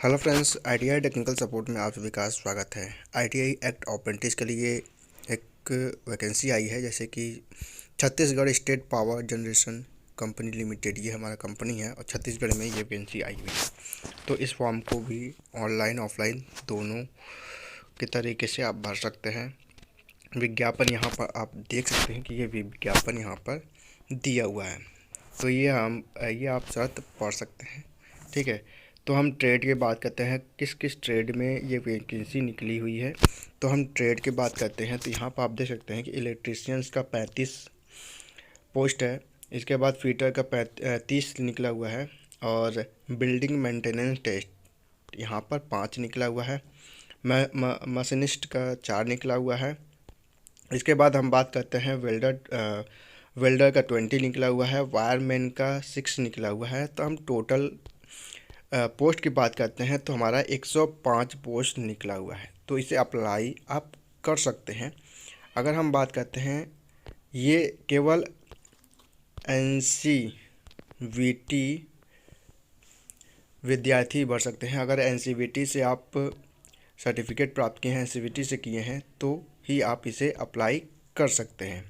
Hello friends, ITI technical support में आप सभी का स्वागत है। आईटीआई एक्ट अप्रेंटिस के लिए एक वैकेंसी आई है, जैसे कि Chhattisgarh state power generation company limited, ये हमारा कंपनी है और छत्तीसगढ़ में ये वैकेंसी आई हुई है। तो इस फॉर्म को भी ऑनलाइन ऑफलाइन दोनों के तरीके से आप भर सकते हैं। विज्ञापन यहाँ पर आप देख सकते हैं कि ये विज्ञापन यहाँ पर दिया हुआ है। तो ये आप शर्त पढ़ सकते हैं, ठीक है। तो हम ट्रेड की बात करते हैं, किस किस ट्रेड में ये वैकेंसी निकली हुई है। तो हम ट्रेड की बात करते हैं, तो यहाँ पर आप देख सकते हैं कि इलेक्ट्रीशियंस का 35 पोस्ट है। इसके बाद फीटर का 30 निकला हुआ है और बिल्डिंग मेंटेनेंस टेस्ट यहाँ पर 5 निकला हुआ है। मशीनिस्ट का 4 निकला हुआ है। इसके बाद हम बात करते हैं वेल्डर का 20 निकला हुआ है, वायरमैन का 6 निकला हुआ है। तो हम टोटल पोस्ट की बात करते हैं तो हमारा 105 पोस्ट निकला हुआ है। तो इसे अप्लाई आप कर सकते हैं। अगर हम बात करते हैं, ये केवल एनसीवीटी विद्यार्थी भर सकते हैं। अगर एनसीवीटी से आप सर्टिफिकेट प्राप्त किए हैं, एनसीवीटी से किए हैं, तो ही आप इसे अप्लाई कर सकते हैं।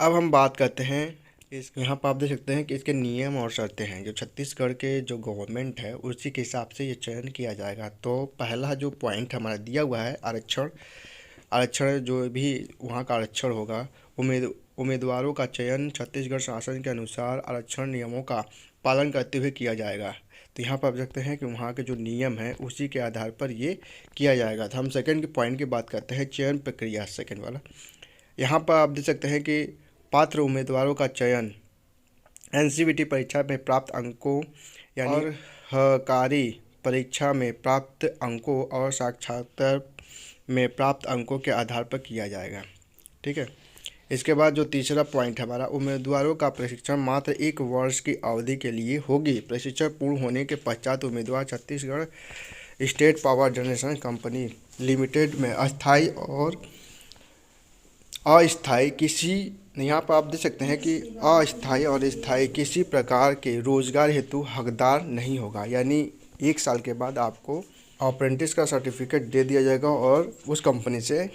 अब हम बात करते हैं यहाँ पर आप देख सकते हैं कि इसके नियम और शर्तें हैं। जो छत्तीसगढ़ के जो गवर्नमेंट है उसी के हिसाब से ये चयन किया जाएगा। तो पहला जो पॉइंट हमारा दिया हुआ है, आरक्षण जो भी वहाँ का आरक्षण होगा, उम्मीदवारों का चयन छत्तीसगढ़ शासन के अनुसार आरक्षण नियमों का पालन करते हुए किया जाएगा। तो यहाँ पर आप देख सकते हैं कि वहाँ के जो नियम हैं उसी के आधार पर ये किया जाएगा। तो हम सेकेंड के पॉइंट की बात करते हैं, चयन प्रक्रिया सेकेंड वाला। यहाँ पर आप देख सकते हैं कि पात्र उम्मीदवारों का चयन एनसीवीटी परीक्षा में प्राप्त अंकों यानी और सहकारी परीक्षा में प्राप्त अंकों और साक्षात्कार में प्राप्त अंकों के आधार पर किया जाएगा, ठीक है। इसके बाद जो तीसरा पॉइंट हमारा, उम्मीदवारों का प्रशिक्षण मात्र 1 वर्ष की अवधि के लिए होगी। प्रशिक्षण पूर्ण होने के पश्चात उम्मीदवार Chhattisgarh state power generation company limited में अस्थायी और अस्थायी किसी, यहाँ पर आप देख सकते हैं कि अस्थायी और स्थायी किसी प्रकार के रोजगार हेतु हकदार नहीं होगा। यानी 1 साल के बाद आपको अप्रेंटिस का सर्टिफिकेट दे दिया जाएगा और उस कंपनी से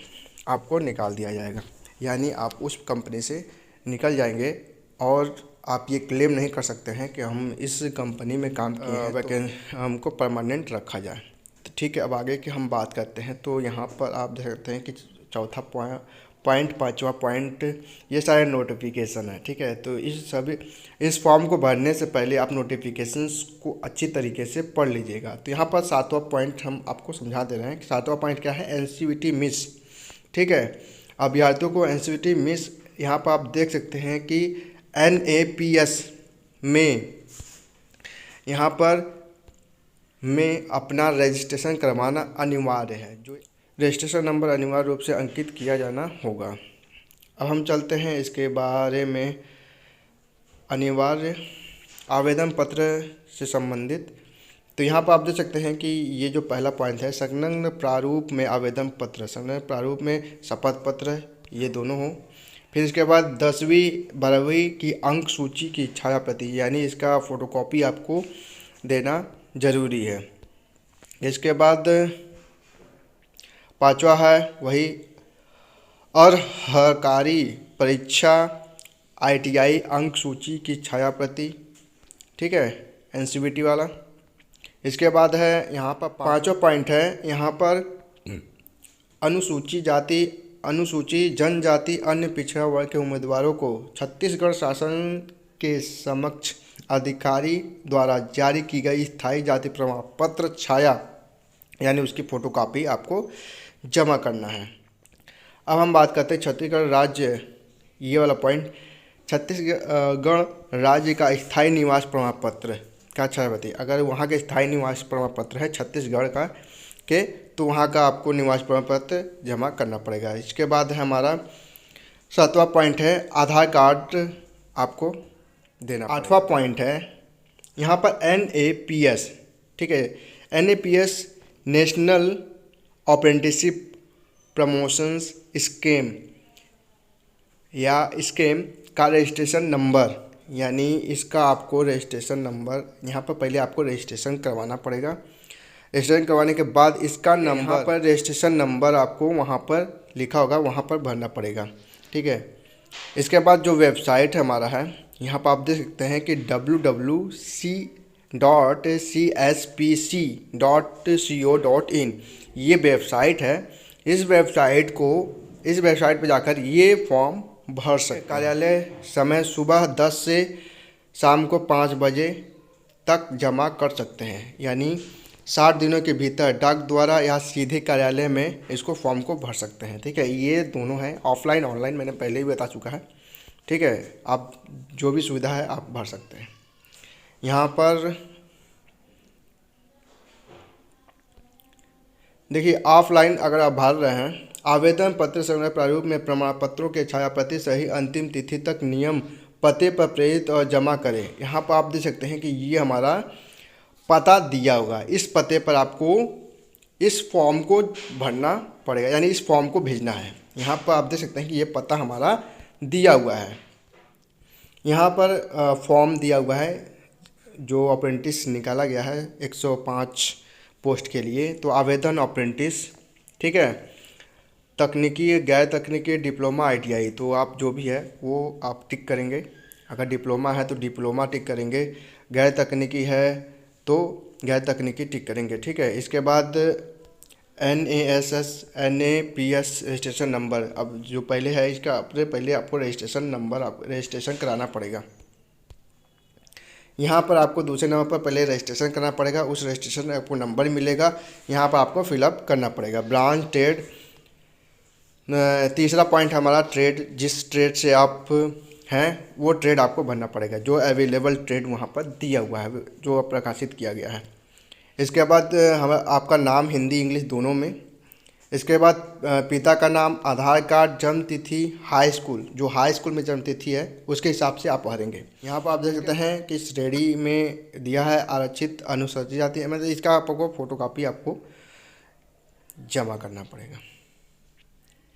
आपको निकाल दिया जाएगा। यानी आप उस कंपनी से निकल जाएंगे और आप ये क्लेम नहीं कर सकते हैं कि हम इस कंपनी में काम किए हैं तो हमको परमानेंट रखा जाए। तो ठीक है, अब आगे की हम बात करते हैं। तो यहाँ पर आप देख सकते हैं कि चौथा पाँचवा पॉइंट, ये सारे नोटिफिकेशन है, ठीक है। तो इस फॉर्म को भरने से पहले आप नोटिफिकेशंस को अच्छी तरीके से पढ़ लीजिएगा। तो यहाँ पर 7वां पॉइंट हम आपको समझा दे रहे हैं कि 7वां पॉइंट क्या है, एनसीवीटी मिस, ठीक है। अभ्यर्थियों को एनसीवीटी मिस, यहाँ पर आप देख सकते हैं कि एनएपीएस में यहाँ पर में अपना रजिस्ट्रेशन करवाना अनिवार्य है। जो रजिस्ट्रेशन नंबर अनिवार्य रूप से अंकित किया जाना होगा। अब हम चलते हैं इसके बारे में, अनिवार्य आवेदन पत्र से संबंधित। तो यहाँ पर आप देख सकते हैं कि ये जो पहला पॉइंट है, संलग्न प्रारूप में आवेदन पत्र, संलग्न प्रारूप में शपथ पत्र, ये दोनों हों। फिर इसके बाद 10वीं 12वीं की अंक सूची की छाया प्रति, यानी इसका फ़ोटोकॉपी आपको देना ज़रूरी है। इसके बाद 5वां है वही अर्हकारी परीक्षा आईटीआई अंक सूची की छाया प्रति, ठीक है, एनसीवीटी वाला। इसके बाद है यहाँ पर 5वां पॉइंट है, यहाँ पर अनुसूची जनजाति अन्य पिछड़ा वर्ग के उम्मीदवारों को छत्तीसगढ़ शासन के समक्ष अधिकारी द्वारा जारी की गई स्थायी जाति प्रमाण पत्र छाया, यानी उसकी फ़ोटोकॉपी आपको जमा करना है। अब हम बात करते हैं छत्तीसगढ़ राज्य, ये वाला पॉइंट, छत्तीसगढ़ राज्य का स्थायी निवास प्रमाण पत्र का छायाप्रति। अगर वहाँ के स्थायी निवास प्रमाण पत्र है छत्तीसगढ़ का के, तो वहाँ का आपको निवास प्रमाण पत्र जमा करना पड़ेगा। इसके बाद है हमारा 7वां पॉइंट है, आधार कार्ड आपको देना। 8वां पॉइंट है यहाँ पर एनएपीएस, ठीक है, एनएपीएस नेशनल अप्रेंटिसशिप प्रमोशंस स्कीम या स्कीम का रजिस्ट्रेशन नंबर, यानी इसका आपको रजिस्ट्रेशन नंबर यहाँ पर पहले आपको रजिस्ट्रेशन करवाना पड़ेगा। रजिस्ट्रेशन करवाने के बाद इसका नंबर, यहाँ पर रजिस्ट्रेशन नंबर आपको वहाँ पर लिखा होगा, वहाँ पर भरना पड़ेगा। ठीक है। इसके बाद जो वेबसाइट हमारा है, यहाँ पर आप देख सकते हैं कि www.cspc.co.in ये वेबसाइट है। इस वेबसाइट पर जाकर ये फॉर्म भर सकते। कार्यालय समय सुबह 10 से शाम को 5 बजे तक जमा कर सकते हैं, यानी 60 दिनों के भीतर डाक द्वारा या सीधे कार्यालय में इसको फॉर्म को भर सकते हैं। ठीक है। ये दोनों हैं, ऑफलाइन ऑनलाइन मैंने पहले ही बता चुका है। ठीक है। आप जो भी सुविधा है आप भर सकते हैं। यहाँ पर देखिए, ऑफलाइन अगर आप भर रहे हैं, आवेदन पत्र संग्रह प्रारूप में प्रमाण पत्रों के छायाप्रति सही अंतिम तिथि तक नियम पते पर प्रेरित और जमा करें। यहाँ पर आप देख सकते हैं कि ये हमारा पता दिया होगा। इस पते पर आपको इस फॉर्म को भरना पड़ेगा, यानी इस फॉर्म को भेजना है। यहाँ पर आप देख सकते हैं कि ये पता हमारा दिया हुआ है। यहाँ पर फॉर्म दिया हुआ है जो अप्रेंटिस निकाला गया है 105 पोस्ट के लिए। तो आवेदन अप्रेंटिस, ठीक है, तकनीकी, गैर तकनीकी, डिप्लोमा, ITI, तो आप जो भी है वो आप टिक करेंगे। अगर डिप्लोमा है तो डिप्लोमा टिक करेंगे, गैर तकनीकी है तो गैर तकनीकी टिक करेंगे। ठीक है। इसके बाद NASS NAPS रजिस्ट्रेशन नंबर, अब जो पहले है इसका अपने पहले आपको रजिस्ट्रेशन नंबर रजिस्ट्रेशन कराना पड़ेगा। यहाँ पर आपको दूसरे नंबर पर पहले रजिस्ट्रेशन करना पड़ेगा, उस रजिस्ट्रेशन में आपको नंबर मिलेगा, यहाँ पर आपको फिलअप करना पड़ेगा। ब्रांच ट्रेड, तीसरा पॉइंट हमारा ट्रेड, जिस ट्रेड से आप हैं वो ट्रेड आपको भरना पड़ेगा, जो अवेलेबल ट्रेड वहाँ पर दिया हुआ है, जो प्रकाशित किया गया है। इसके बाद हम आपका नाम हिंदी इंग्लिश दोनों में। इसके बाद पिता का नाम, आधार कार्ड, जन्म तिथि, हाई स्कूल, जो हाई स्कूल में जन्म तिथि है उसके हिसाब से आप भरेंगे। यहाँ पर आप देख सकते हैं कि श्रेणी में दिया है आरक्षित, अनुसूचित जाति, मतलब इसका आपको फोटोकॉपी आपको जमा करना पड़ेगा,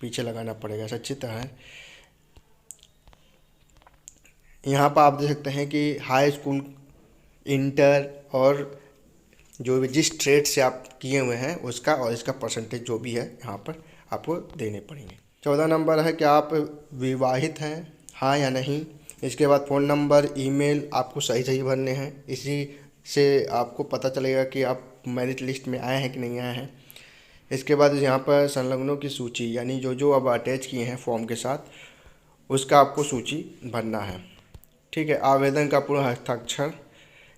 पीछे लगाना पड़ेगा अच्छी तरह। यहाँ पर आप देख सकते हैं कि हाई स्कूल, इंटर और जो भी जिस ट्रेड से आप किए हुए हैं उसका और इसका परसेंटेज जो भी है यहाँ पर आपको देने पड़ेंगे। 14 नंबर है कि आप विवाहित हैं, हाँ या नहीं। इसके बाद फ़ोन नंबर, ईमेल आपको सही भरने हैं, इसी से आपको पता चलेगा कि आप मेरिट लिस्ट में आए हैं कि नहीं आए हैं। इसके बाद यहाँ पर संलग्नों की सूची, यानी जो अब अटैच किए हैं फॉर्म के साथ उसका आपको सूची भरना है। ठीक है। आवेदन का पूर्ण हस्ताक्षर,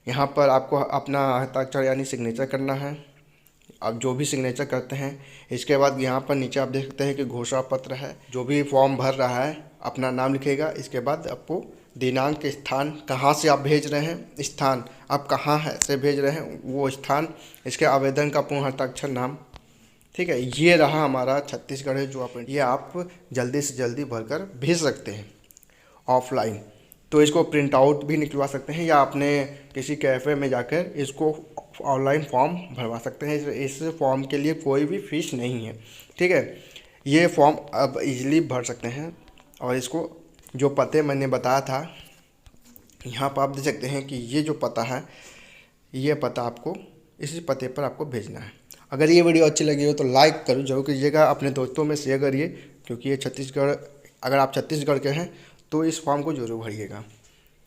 यहाँ पर आपको अपना हस्ताक्षर यानी सिग्नेचर करना है, आप जो भी सिग्नेचर करते हैं। इसके बाद यहाँ पर नीचे आप देख सकते हैं कि घोषणा पत्र है, जो भी फॉर्म भर रहा है अपना नाम लिखेगा। इसके बाद आपको दिनांक, स्थान, कहाँ से आप भेज रहे हैं, स्थान आप कहाँ है से भेज रहे हैं वो स्थान, इसके आवेदन का पूर्ण हस्ताक्षर, नाम। ठीक है। ये रहा हमारा छत्तीसगढ़ है जो ये आप जल्दी से जल्दी भरकर भेज सकते हैं ऑफलाइन। तो इसको प्रिंट आउट भी निकलवा सकते हैं या अपने किसी कैफ़े में जाकर इसको ऑनलाइन फॉर्म भरवा सकते हैं। इस फॉर्म के लिए कोई भी फीस नहीं है। ठीक है। ये फॉर्म अब इजीली भर सकते हैं और इसको जो पते मैंने बताया था यहाँ पर आप देख सकते हैं कि ये जो पता है ये पता आपको इसी पते पर आपको भेजना है। अगर ये वीडियो अच्छी लगी हो तो लाइक जरूर कीजिएगा, अपने दोस्तों में शेयर करिए, क्योंकि ये छत्तीसगढ़, अगर आप छत्तीसगढ़ के हैं तो इस फॉर्म को जरूर भरिएगा।